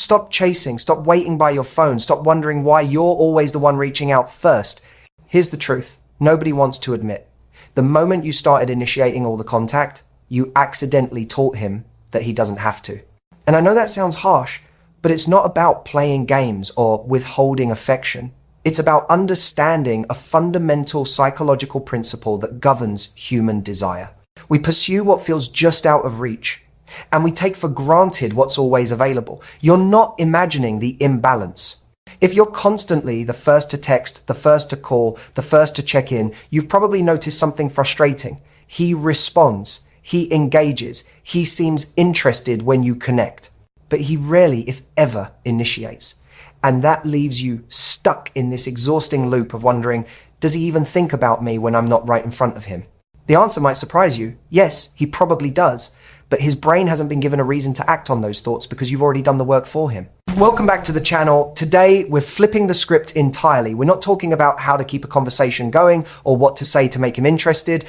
Stop chasing, stop waiting by your phone, stop wondering why you're always the one reaching out first. Here's the truth, nobody wants to admit. The moment you started initiating all the contact, you accidentally taught him that he doesn't have to. And I know that sounds harsh, but it's not about playing games or withholding affection. It's about understanding a fundamental psychological principle that governs human desire. We pursue what feels just out of reach, and we take for granted what's always available. You're not imagining the imbalance. If you're constantly the first to text, the first to call, the first to check in, you've probably noticed something frustrating. He responds, he engages, he seems interested when you connect, but he rarely, if ever, initiates. And that leaves you stuck in this exhausting loop of wondering, does he even think about me when I'm not right in front of him? The answer might surprise you. Yes, he probably does, but his brain hasn't been given a reason to act on those thoughts because you've already done the work for him. Welcome back to the channel. Today, we're flipping the script entirely. We're not talking about how to keep a conversation going or what to say to make him interested.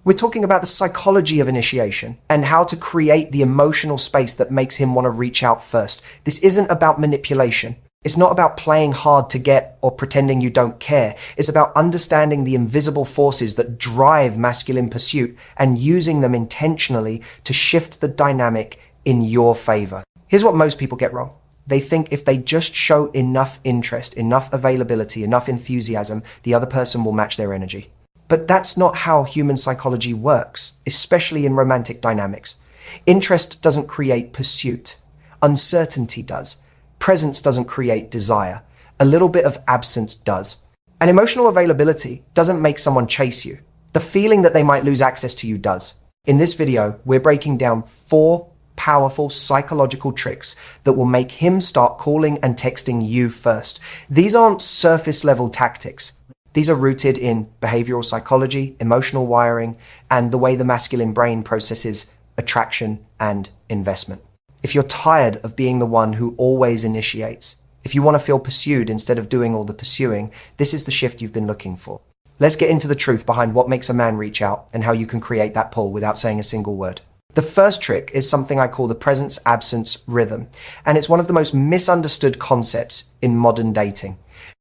We're talking about the psychology of initiation and how to create the emotional space that makes him want to reach out first. This isn't about manipulation. It's not about playing hard to get or pretending you don't care. It's about understanding the invisible forces that drive masculine pursuit and using them intentionally to shift the dynamic in your favor. Here's what most people get wrong. They think if they just show enough interest, enough availability, enough enthusiasm, the other person will match their energy. But that's not how human psychology works, especially in romantic dynamics. Interest doesn't create pursuit. Uncertainty does. Presence doesn't create desire. A little bit of absence does. And emotional availability doesn't make someone chase you. The feeling that they might lose access to you does. In this video, we're breaking down 4 powerful psychological tricks that will make him start calling and texting you first. These aren't surface level tactics. These are rooted in behavioral psychology, emotional wiring, and the way the masculine brain processes attraction and investment. If you're tired of being the one who always initiates, if you want to feel pursued instead of doing all the pursuing, this is the shift you've been looking for. Let's get into the truth behind what makes a man reach out and how you can create that pull without saying a single word. The first trick is something I call the presence-absence rhythm, and it's one of the most misunderstood concepts in modern dating.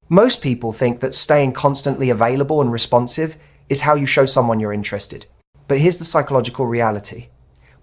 Most people think that staying constantly available and responsive is how you show someone you're interested. But here's the psychological reality.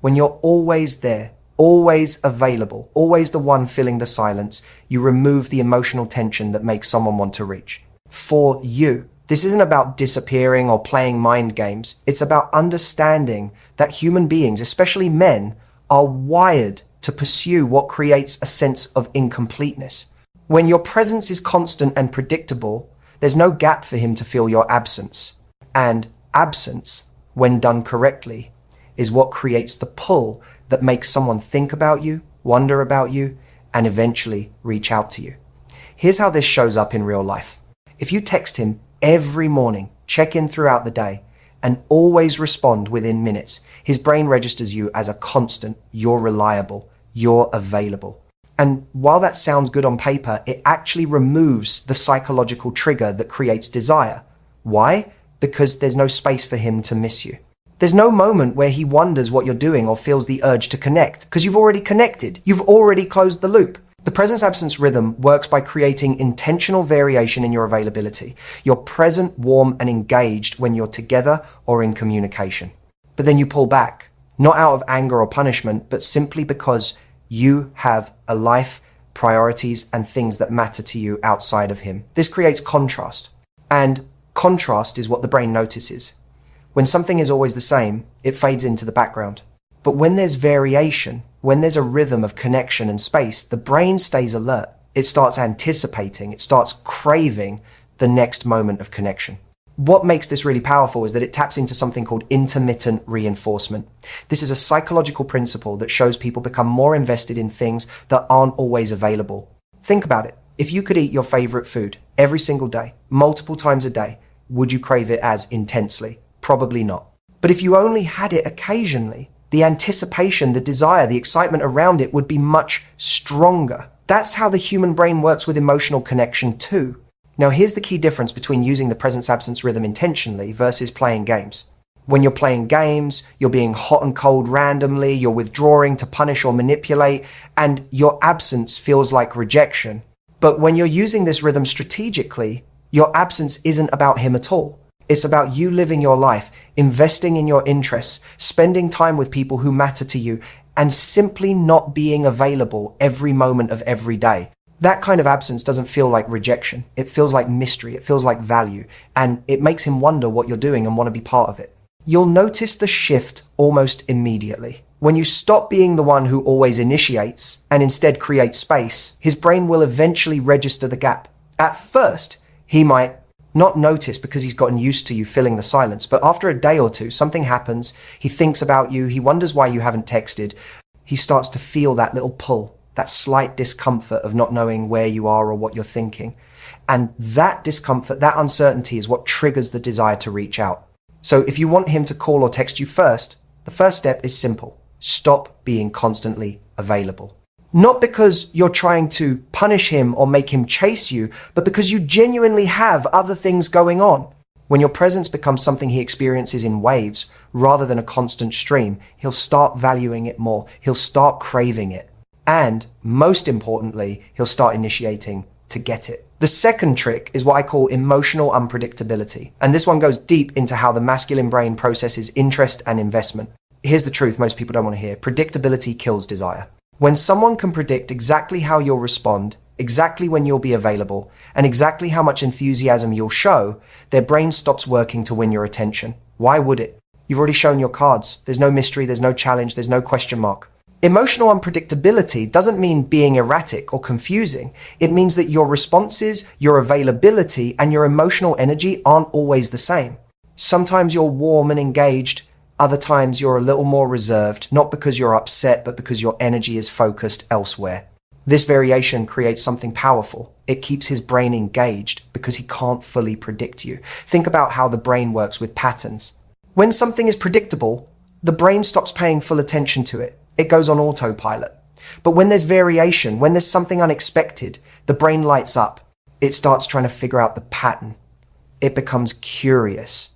When you're always there, always available, always the one filling the silence, you remove the emotional tension that makes someone want to reach. For you. This isn't about disappearing or playing mind games. It's about understanding that human beings, especially men, are wired to pursue what creates a sense of incompleteness. When your presence is constant and predictable, there's no gap for him to feel your absence. And absence, when done correctly, is what creates the pull that makes someone think about you, wonder about you, and eventually reach out to you. Here's how this shows up in real life. If you text him every morning, check in throughout the day, and always respond within minutes, his brain registers you as a constant. You're reliable, you're available. And while that sounds good on paper, it actually removes the psychological trigger that creates desire. Why? Because there's no space for him to miss you. There's no moment where he wonders what you're doing or feels the urge to connect, because you've already connected. You've already closed the loop. The presence-absence rhythm works by creating intentional variation in your availability. You're present, warm, and engaged when you're together or in communication. But then you pull back, not out of anger or punishment, but simply because you have a life, priorities, and things that matter to you outside of him. This creates contrast. And contrast is what the brain notices. When something is always the same, it fades into the background. But when there's variation, when there's a rhythm of connection and space, the brain stays alert. It starts anticipating, it starts craving the next moment of connection. What makes this really powerful is that it taps into something called intermittent reinforcement. This is a psychological principle that shows people become more invested in things that aren't always available. Think about it. If you could eat your favorite food every single day, multiple times a day, would you crave it as intensely? Probably not. But if you only had it occasionally, the anticipation, the desire, the excitement around it would be much stronger. That's how the human brain works with emotional connection too. Now here's the key difference between using the presence-absence rhythm intentionally versus playing games. When you're playing games, you're being hot and cold randomly, you're withdrawing to punish or manipulate, and your absence feels like rejection. But when you're using this rhythm strategically, your absence isn't about him at all. It's about you living your life, investing in your interests, spending time with people who matter to you, and simply not being available every moment of every day. That kind of absence doesn't feel like rejection. It feels like mystery. It feels like value. And it makes him wonder what you're doing and want to be part of it. You'll notice the shift almost immediately. When you stop being the one who always initiates and instead creates space, his brain will eventually register the gap. At first, he might not notice because he's gotten used to you filling the silence, but after a day or two, something happens, he thinks about you, he wonders why you haven't texted, he starts to feel that little pull, that slight discomfort of not knowing where you are or what you're thinking. And that discomfort, that uncertainty is what triggers the desire to reach out. So if you want him to call or text you first, the first step is simple. Stop being constantly available. Not because you're trying to punish him or make him chase you, but because you genuinely have other things going on. When your presence becomes something he experiences in waves rather than a constant stream, he'll start valuing it more. He'll start craving it. And most importantly, he'll start initiating to get it. The second trick is what I call emotional unpredictability. And this one goes deep into how the masculine brain processes interest and investment. Here's the truth most people don't want to hear. Predictability kills desire. When someone can predict exactly how you'll respond, exactly when you'll be available, and exactly how much enthusiasm you'll show, their brain stops working to win your attention. Why would it? You've already shown your cards. There's no mystery, there's no challenge, there's no question mark. Emotional unpredictability doesn't mean being erratic or confusing. It means that your responses, your availability, and your emotional energy aren't always the same. Sometimes you're warm and engaged. Other times you're a little more reserved, not because you're upset, but because your energy is focused elsewhere. This variation creates something powerful. It keeps his brain engaged because he can't fully predict you. Think about how the brain works with patterns. When something is predictable, the brain stops paying full attention to it. It goes on autopilot. But when there's variation, when there's something unexpected, the brain lights up. It starts trying to figure out the pattern. It becomes curious.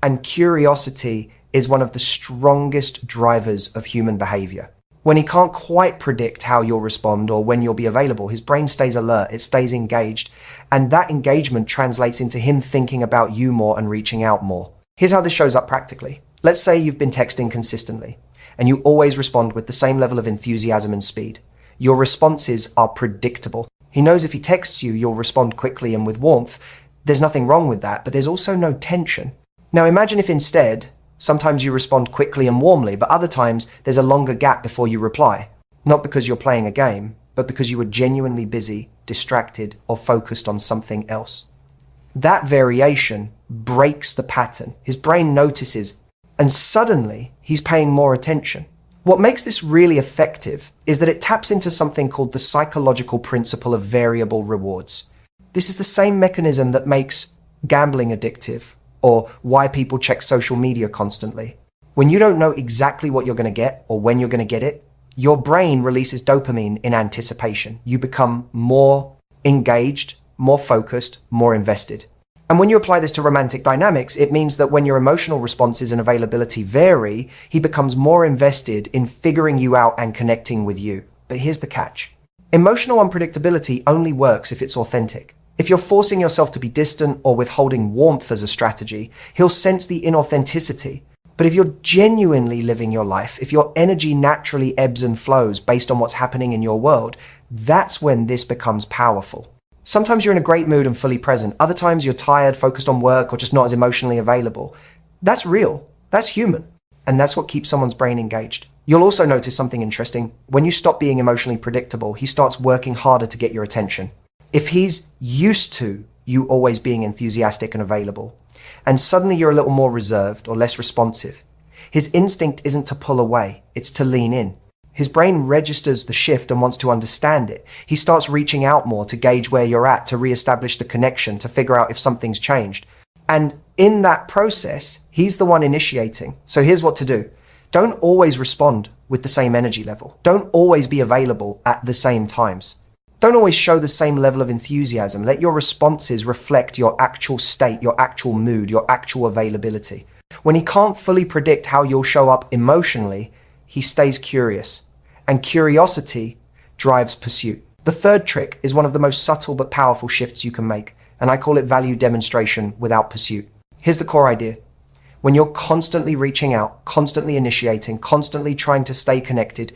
And curiosity is one of the strongest drivers of human behavior. When he can't quite predict how you'll respond or when you'll be available, his brain stays alert, it stays engaged, and that engagement translates into him thinking about you more and reaching out more. Here's how this shows up practically. Let's say you've been texting consistently, and you always respond with the same level of enthusiasm and speed. Your responses are predictable. He knows if he texts you, you'll respond quickly and with warmth. There's nothing wrong with that, but there's also no tension. Now imagine if instead, sometimes you respond quickly and warmly, but other times there's a longer gap before you reply. Not because you're playing a game, but because you were genuinely busy, distracted, or focused on something else. That variation breaks the pattern. His brain notices, and suddenly he's paying more attention. What makes this really effective is that it taps into something called the psychological principle of variable rewards. This is the same mechanism that makes gambling addictive, or why people check social media constantly. When you don't know exactly what you're going to get or when you're going to get it, your brain releases dopamine in anticipation. You become more engaged, more focused, more invested. And when you apply this to romantic dynamics, it means that when your emotional responses and availability vary, he becomes more invested in figuring you out and connecting with you. But here's the catch. Emotional unpredictability only works if it's authentic. If you're forcing yourself to be distant or withholding warmth as a strategy, he'll sense the inauthenticity. But if you're genuinely living your life, if your energy naturally ebbs and flows based on what's happening in your world, that's when this becomes powerful. Sometimes you're in a great mood and fully present. Other times you're tired, focused on work, or just not as emotionally available. That's real. That's human. And that's what keeps someone's brain engaged. You'll also notice something interesting. When you stop being emotionally predictable, he starts working harder to get your attention. If he's used to you always being enthusiastic and available, and suddenly you're a little more reserved or less responsive, his instinct isn't to pull away, it's to lean in. His brain registers the shift and wants to understand it. He starts reaching out more to gauge where you're at, to reestablish the connection, to figure out if something's changed. And in that process, he's the one initiating. So here's what to do. Don't always respond with the same energy level. Don't always be available at the same times. Don't always show the same level of enthusiasm. Let your responses reflect your actual state, your actual mood, your actual availability. When he can't fully predict how you'll show up emotionally, he stays curious. And curiosity drives pursuit. The third trick is one of the most subtle but powerful shifts you can make, and I call it value demonstration without pursuit. Here's the core idea. When you're constantly reaching out, constantly initiating, constantly trying to stay connected,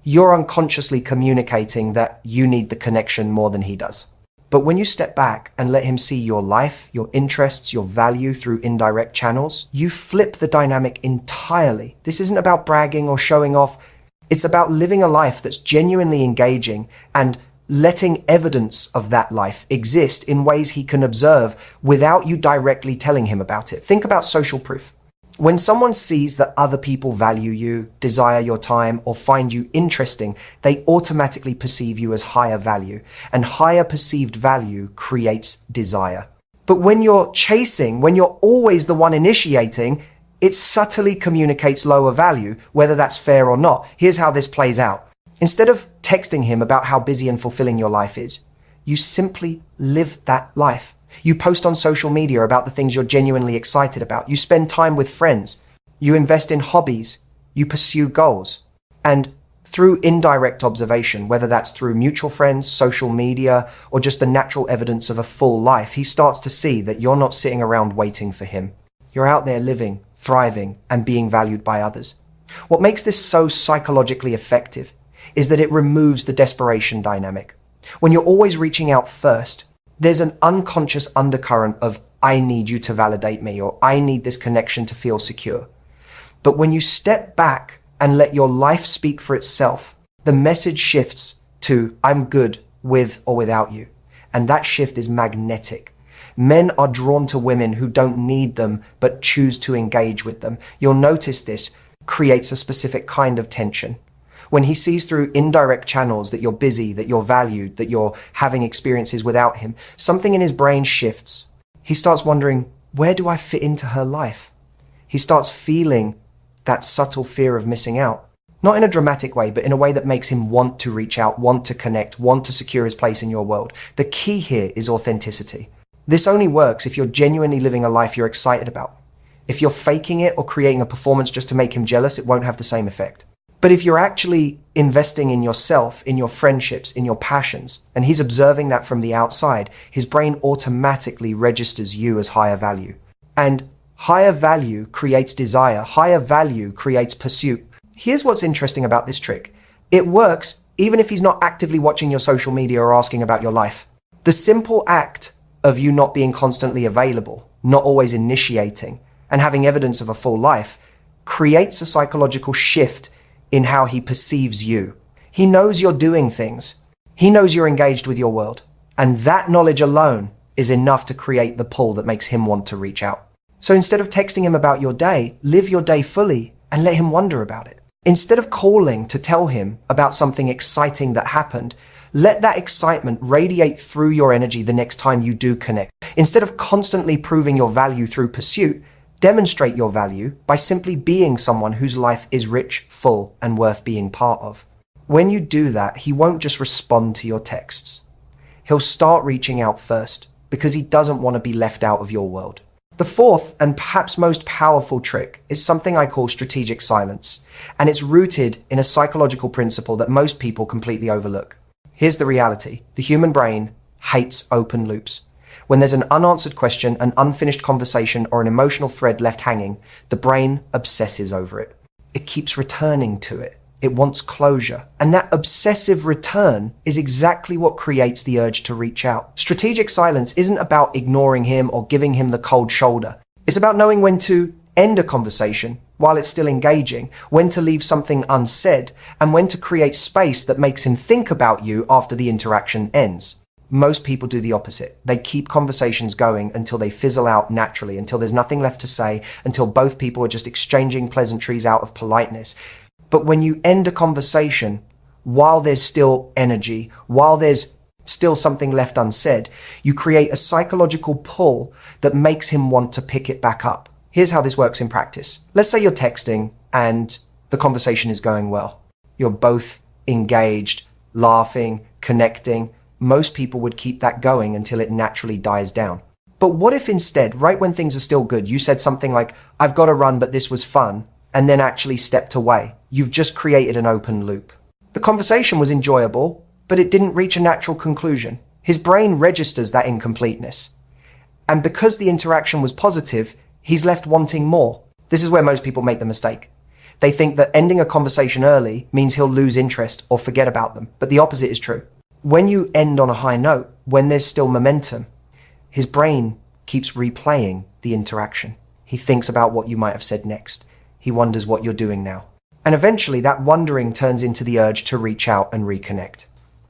you're unconsciously communicating that you need the connection more than he does. But when you step back and let him see your life, your interests, your value through indirect channels, you flip the dynamic entirely. This isn't about bragging or showing off. It's about living a life that's genuinely engaging and letting evidence of that life exist in ways he can observe without you directly telling him about it. Think about social proof. When someone sees that other people value you, desire your time, or find you interesting, they automatically perceive you as higher value, and higher perceived value creates desire. But when you're chasing, when you're always the one initiating, it subtly communicates lower value, whether that's fair or not. Here's how this plays out. Instead of texting him about how busy and fulfilling your life is, you simply live that life. You post on social media about the things you're genuinely excited about. You spend time with friends. You invest in hobbies. You pursue goals. And through indirect observation, whether that's through mutual friends, social media, or just the natural evidence of a full life, he starts to see that you're not sitting around waiting for him. You're out there living, thriving, and being valued by others. What makes this so psychologically effective is that it removes the desperation dynamic. When you're always reaching out first, there's an unconscious undercurrent of, I need you to validate me, or I need this connection to feel secure. But when you step back and let your life speak for itself, the message shifts to, I'm good with or without you. And that shift is magnetic. Men are drawn to women who don't need them, but choose to engage with them. You'll notice this creates a specific kind of tension. When he sees through indirect channels that you're busy, that you're valued, that you're having experiences without him, something in his brain shifts. He starts wondering, where do I fit into her life? He starts feeling that subtle fear of missing out. Not in a dramatic way, but in a way that makes him want to reach out, want to connect, want to secure his place in your world. The key here is authenticity. This only works if you're genuinely living a life you're excited about. If you're faking it or creating a performance just to make him jealous, it won't have the same effect. But if you're actually investing in yourself, in your friendships, in your passions, and he's observing that from the outside, his brain automatically registers you as higher value. And higher value creates desire. Higher value creates pursuit. Here's what's interesting about this trick. It works even if he's not actively watching your social media or asking about your life. The simple act of you not being constantly available, not always initiating, and having evidence of a full life creates a psychological shift in how he perceives you. He knows you're doing things. He knows you're engaged with your world. And that knowledge alone is enough to create the pull that makes him want to reach out. So instead of texting him about your day, live your day fully and let him wonder about it. Instead of calling to tell him about something exciting that happened, let that excitement radiate through your energy the next time you do connect. Instead of constantly proving your value through pursuit, demonstrate your value by simply being someone whose life is rich, full, and worth being part of. When you do that, he won't just respond to your texts. He'll start reaching out first because he doesn't want to be left out of your world. The fourth and perhaps most powerful trick is something I call strategic silence, and it's rooted in a psychological principle that most people completely overlook. Here's the reality. The human brain hates open loops. When there's an unanswered question, an unfinished conversation, or an emotional thread left hanging, the brain obsesses over it. It keeps returning to it. It wants closure. And that obsessive return is exactly what creates the urge to reach out. Strategic silence isn't about ignoring him or giving him the cold shoulder. It's about knowing when to end a conversation while it's still engaging, when to leave something unsaid, and when to create space that makes him think about you after the interaction ends. Most people do the opposite. They keep conversations going until they fizzle out naturally, until there's nothing left to say, until both people are just exchanging pleasantries out of politeness. But when you end a conversation, while there's still energy, while there's still something left unsaid, you create a psychological pull that makes him want to pick it back up. Here's how this works in practice. Let's say you're texting and the conversation is going well. You're both engaged, laughing, connecting. Most people would keep that going until it naturally dies down. But what if instead, right when things are still good, you said something like, "I've got to run, but this was fun," and then actually stepped away? You've just created an open loop. The conversation was enjoyable, but it didn't reach a natural conclusion. His brain registers that incompleteness. And because the interaction was positive, he's left wanting more. This is where most people make the mistake. They think that ending a conversation early means he'll lose interest or forget about them, but the opposite is true. When you end on a high note, when there's still momentum, his brain keeps replaying the interaction. He thinks about what you might have said next. He wonders what you're doing now. And eventually that wondering turns into the urge to reach out and reconnect.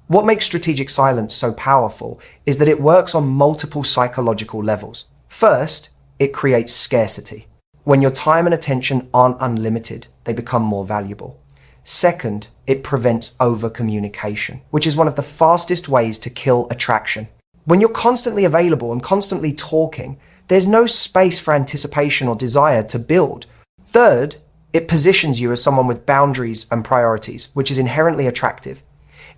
What makes strategic silence so powerful is that it works on multiple psychological levels. First, it creates scarcity. When your time and attention aren't unlimited, they become more valuable. Second, it prevents over-communication, which is one of the fastest ways to kill attraction. When you're constantly available and constantly talking, there's no space for anticipation or desire to build. Third, it positions you as someone with boundaries and priorities, which is inherently attractive.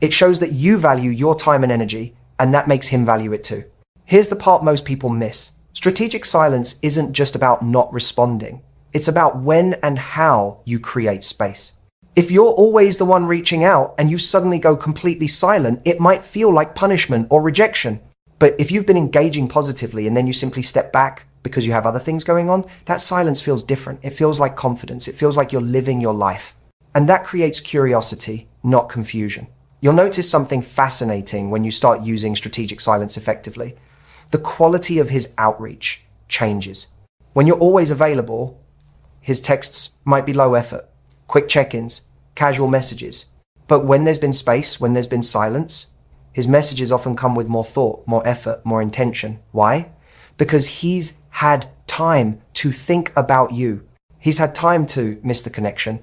It shows that you value your time and energy, and that makes him value it too. Here's the part most people miss. Strategic silence isn't just about not responding. It's about when and how you create space. If you're always the one reaching out and you suddenly go completely silent, it might feel like punishment or rejection. But if you've been engaging positively and then you simply step back because you have other things going on, that silence feels different. It feels like confidence. It feels like you're living your life. And that creates curiosity, not confusion. You'll notice something fascinating when you start using strategic silence effectively. The quality of his outreach changes. When you're always available, his texts might be low effort, quick check-ins, casual messages. But when there's been space, when there's been silence, his messages often come with more thought, more effort, more intention. Why? Because he's had time to think about you. He's had time to miss the connection.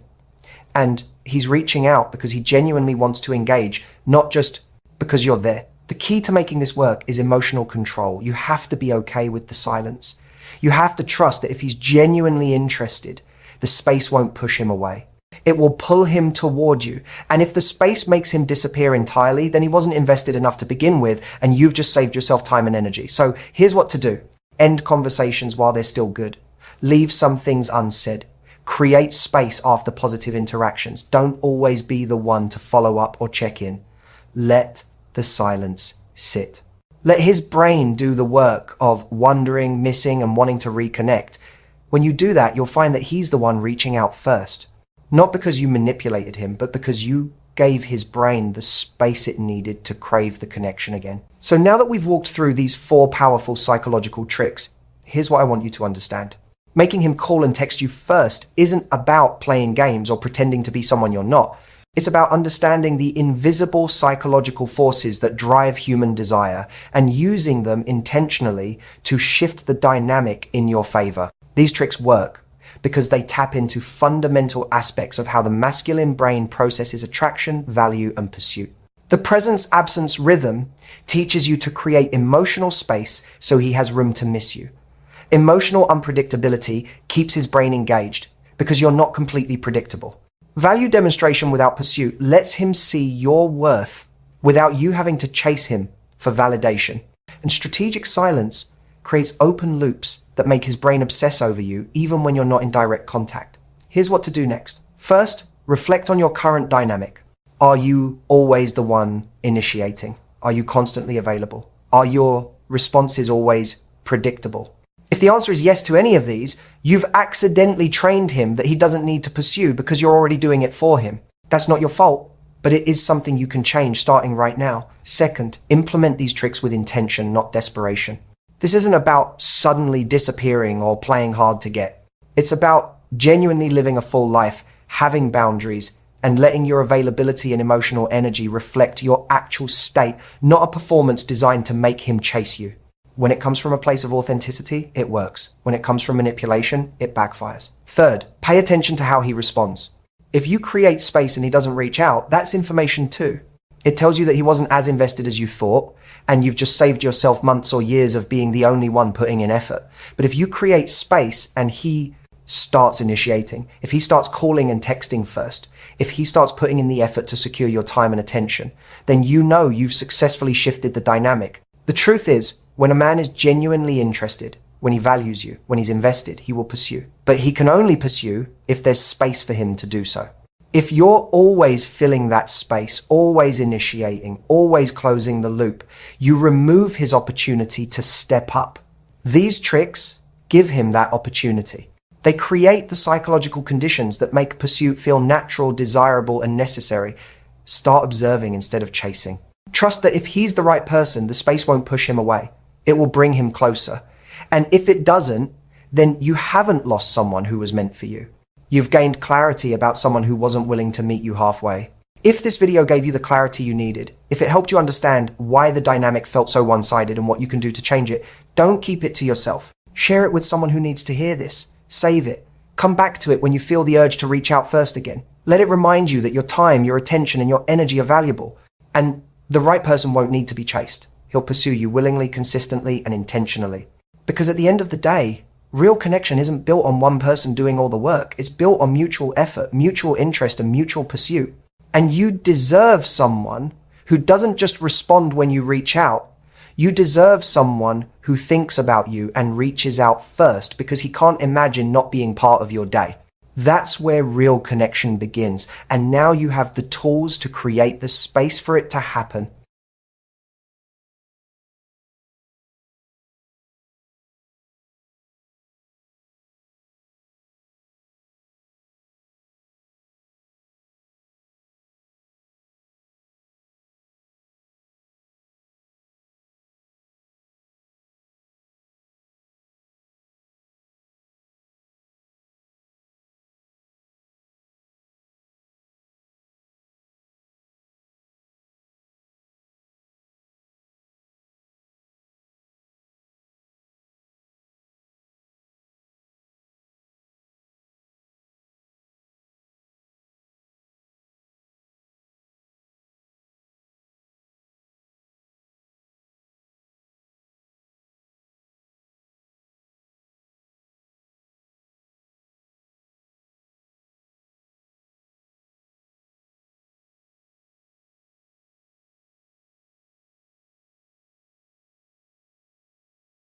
And he's reaching out because he genuinely wants to engage, not just because you're there. The key to making this work is emotional control. You have to be okay with the silence. You have to trust that if he's genuinely interested, the space won't push him away. It will pull him toward you. And if the space makes him disappear entirely, then he wasn't invested enough to begin with, and you've just saved yourself time and energy. So here's what to do. End conversations while they're still good. Leave some things unsaid. Create space after positive interactions. Don't always be the one to follow up or check in. Let the silence sit. Let his brain do the work of wondering, missing, and wanting to reconnect. When you do that, you'll find that he's the one reaching out first. Not because you manipulated him, but because you gave his brain the space it needed to crave the connection again. So now that we've walked through these 4 powerful psychological tricks, here's what I want you to understand. Making him call and text you first isn't about playing games or pretending to be someone you're not. It's about understanding the invisible psychological forces that drive human desire and using them intentionally to shift the dynamic in your favor. These tricks work because they tap into fundamental aspects of how the masculine brain processes attraction, value, and pursuit. The presence-absence rhythm teaches you to create emotional space so he has room to miss you. Emotional unpredictability keeps his brain engaged because you're not completely predictable. Value demonstration without pursuit lets him see your worth without you having to chase him for validation. And strategic silence creates open loops that make his brain obsess over you even when you're not in direct contact. Here's what to do next. First, reflect on your current dynamic. Are you always the one initiating? Are you constantly available? Are your responses always predictable? If the answer is yes to any of these, you've accidentally trained him that he doesn't need to pursue because you're already doing it for him. That's not your fault, but it is something you can change starting right now. Second, implement these tricks with intention, not desperation. This isn't about suddenly disappearing or playing hard to get. It's about genuinely living a full life, having boundaries, and letting your availability and emotional energy reflect your actual state, not a performance designed to make him chase you. When it comes from a place of authenticity, it works. When it comes from manipulation, it backfires. Third, pay attention to how he responds. If you create space and he doesn't reach out, that's information too. It tells you that he wasn't as invested as you thought, and you've just saved yourself months or years of being the only one putting in effort. But if you create space and he starts initiating, if he starts calling and texting first, if he starts putting in the effort to secure your time and attention, then you know you've successfully shifted the dynamic. The truth is, When a man is genuinely interested, when he values you, when he's invested, he will pursue. But he can only pursue if there's space for him to do so. If you're always filling that space, always initiating, always closing the loop, you remove his opportunity to step up. These tricks give him that opportunity. They create the psychological conditions that make pursuit feel natural, desirable, and necessary. Start observing instead of chasing. Trust that if he's the right person, the space won't push him away. It will bring him closer. And if it doesn't, then you haven't lost someone who was meant for you. You've gained clarity about someone who wasn't willing to meet you halfway. If this video gave you the clarity you needed, if it helped you understand why the dynamic felt so one-sided and what you can do to change it, don't keep it to yourself. Share it with someone who needs to hear this. Save it. Come back to it when you feel the urge to reach out first again. Let it remind you that your time, your attention, and your energy are valuable. And the right person won't need to be chased. He'll pursue you willingly, consistently, and intentionally. Because at the end of the day, real connection isn't built on one person doing all the work. It's built on mutual effort, mutual interest, and mutual pursuit. And you deserve someone who doesn't just respond when you reach out. You deserve someone who thinks about you and reaches out first because he can't imagine not being part of your day. That's where real connection begins. And now you have the tools to create the space for it to happen.